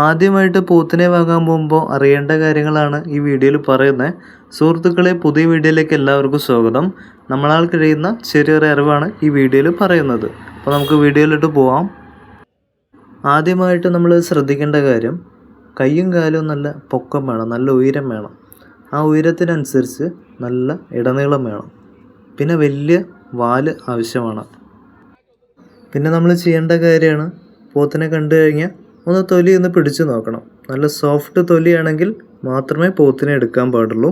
ആദ്യമായിട്ട് പോത്തിനെ വാങ്ങാൻ പോകുമ്പോൾ അറിയേണ്ട കാര്യങ്ങളാണ് ഈ വീഡിയോയിൽ പറയുന്നത്. സുഹൃത്തുക്കളെ, പുതിയ വീഡിയോയിലേക്ക് എല്ലാവർക്കും സ്വാഗതം. നമ്മളാൽ കഴിയുന്ന ചെറിയൊരു അറിവാണ് ഈ വീഡിയോയിൽ പറയുന്നത്. അപ്പോൾ നമുക്ക് വീഡിയോയിലോട്ട് പോവാം. ആദ്യമായിട്ട് നമ്മൾ ശ്രദ്ധിക്കേണ്ട കാര്യം, കയ്യും കാലും നല്ല പൊക്കം വേണം, നല്ല ഉയരം വേണം. ആ ഉയരത്തിനനുസരിച്ച് നല്ല ഇടനീളം വേണം. പിന്നെ വലിയ വാല് ആവശ്യമാണ്. പിന്നെ നമ്മൾ ചെയ്യേണ്ട കാര്യമാണ്, പോത്തിനെ കണ്ടു കഴിഞ്ഞാൽ ഒന്ന് തൊലി ഒന്ന് പിടിച്ചു നോക്കണം. നല്ല സോഫ്റ്റ് തൊലിയാണെങ്കിൽ മാത്രമേ പോത്തിനെ എടുക്കാൻ പാടുള്ളൂ.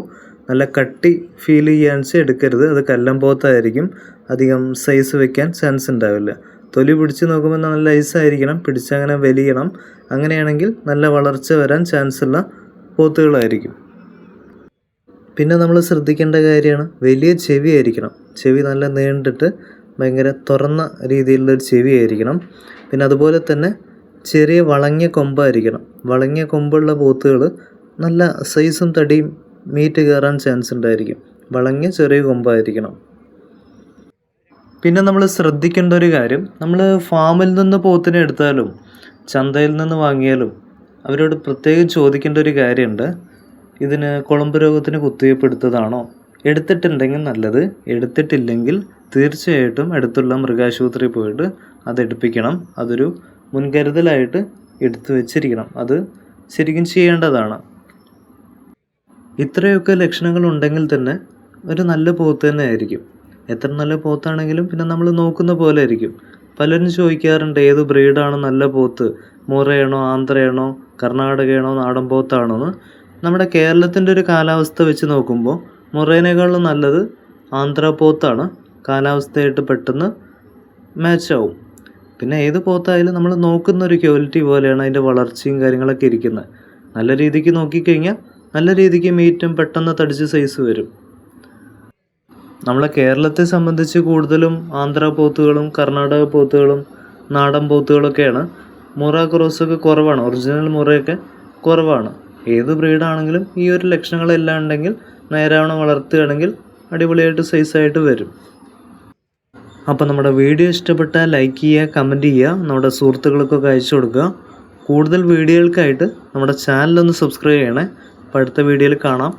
നല്ല കട്ടി ഫീൽ ചെയ്യാൻ എടുക്കരുത്. അത് കല്ലം പോത്തായിരിക്കും, അധികം സൈസ് വെക്കാൻ ചാൻസ് ഉണ്ടാവില്ല. തൊലി പിടിച്ച് നോക്കുമ്പോൾ നല്ല ഐസായിരിക്കണം, പിടിച്ചങ്ങനെ വലിയണം. അങ്ങനെയാണെങ്കിൽ നല്ല വളർച്ച വരാൻ ചാൻസ് ഉള്ള പോത്തുകളായിരിക്കും. പിന്നെ നമ്മൾ ശ്രദ്ധിക്കേണ്ട കാര്യമാണ്, വലിയ ചെവി ആയിരിക്കണം. ചെവി നല്ല നീണ്ടിട്ട് ഭയങ്കര തുറന്ന രീതിയിലുള്ളൊരു ചെവി ആയിരിക്കണം. പിന്നെ അതുപോലെ തന്നെ ചെറിയ വളഞ്ഞ കൊമ്പായിരിക്കണം. വളഞ്ഞ കൊമ്പുള്ള പോത്തുകൾ നല്ല സൈസും തടിയും മീറ്റ് കയറാൻ ചാൻസ് ഉണ്ടായിരിക്കും. വളഞ്ഞ ചെറിയ കൊമ്പായിരിക്കണം. പിന്നെ നമ്മൾ ശ്രദ്ധിക്കേണ്ട ഒരു കാര്യം, നമ്മൾ ഫാമിൽ നിന്ന് പോത്തിനെ എടുത്താലും ചന്തയിൽ നിന്ന് വാങ്ങിയാലും അവരോട് പ്രത്യേകം ചോദിക്കേണ്ട ഒരു കാര്യമുണ്ട്. ഇതിന് കുളമ്പ് രോഗത്തിന് കുത്തിവയ്പ്പ് എടുത്തതാണോ? എടുത്തിട്ടുണ്ടെങ്കിൽ നല്ലത്, എടുത്തിട്ടില്ലെങ്കിൽ തീർച്ചയായിട്ടും അടുത്തുള്ള മൃഗാശുപത്രിയിൽ പോയിട്ട് അത് എടുപ്പിക്കണം. അതൊരു മുൻകരുതലായിട്ട് എടുത്തു വെച്ചിരിക്കണം. അത് ശരിക്കും ചെയ്യേണ്ടതാണ്. ഇത്രയൊക്കെ ലക്ഷണങ്ങൾ ഉണ്ടെങ്കിൽ തന്നെ ഒരു നല്ല പോത്ത് തന്നെ ആയിരിക്കും. എത്ര നല്ല പോത്താണെങ്കിലും പിന്നെ നമ്മൾ നോക്കുന്ന പോലെ ആയിരിക്കും. പലരും ചോദിക്കാറുണ്ട്, ഏത് ബ്രീഡാണ് നല്ല പോത്ത്? മുറയാണോ, ആന്ധ്രയാണോ, കർണാടകയാണോ, നാടൻ പോത്താണോ എന്ന്. നമ്മുടെ കേരളത്തിൻ്റെ ഒരു കാലാവസ്ഥ വെച്ച് നോക്കുമ്പോൾ മുറേനേക്കാളും നല്ലത് ആന്ധ്ര പോത്താണ്. കാലാവസ്ഥയായിട്ട് പെട്ടെന്ന് മാച്ചാവും. പിന്നെ ഏത് പോത്തായാലും നമ്മൾ നോക്കുന്ന ഒരു ക്വാളിറ്റി പോലെയാണ് അതിൻ്റെ വളർച്ചയും കാര്യങ്ങളൊക്കെ ഇരിക്കുന്നത്. നല്ല രീതിക്ക് നോക്കിക്കഴിഞ്ഞാൽ നല്ല രീതിക്ക് മീറ്റും പെട്ടെന്ന് തടിച്ച് സൈസ് വരും. നമ്മളെ കേരളത്തെ സംബന്ധിച്ച് കൂടുതലും ആന്ധ്ര പോത്തുകളും കർണാടക പോത്തുകളും നാടൻ പോത്തുകളൊക്കെയാണ്. മുറ ക്രോസൊക്കെ കുറവാണ്, ഒറിജിനൽ മുറയൊക്കെ കുറവാണ്. ഏത് ബ്രീഡാണെങ്കിലും ഈ ഒരു ലക്ഷണങ്ങളെല്ലാം ഉണ്ടെങ്കിൽ നേരാവണ്ണം വളർത്തുകയാണെങ്കിൽ അടിപൊളിയായിട്ട് സൈസായിട്ട് വരും. അപ്പോൾ നമ്മുടെ വീഡിയോ ഇഷ്ടപ്പെട്ടാൽ ലൈക്ക് ചെയ്യുക, കമൻറ്റ് ചെയ്യുക, നമ്മുടെ സുഹൃത്തുക്കൾക്കൊക്കെ അയച്ചു കൊടുക്കുക. കൂടുതൽ വീഡിയോകൾക്കായിട്ട് നമ്മുടെ ചാനലൊന്ന് സബ്സ്ക്രൈബ് ചെയ്യണേ. അപ്പോൾ അടുത്ത വീഡിയോയിൽ കാണാം.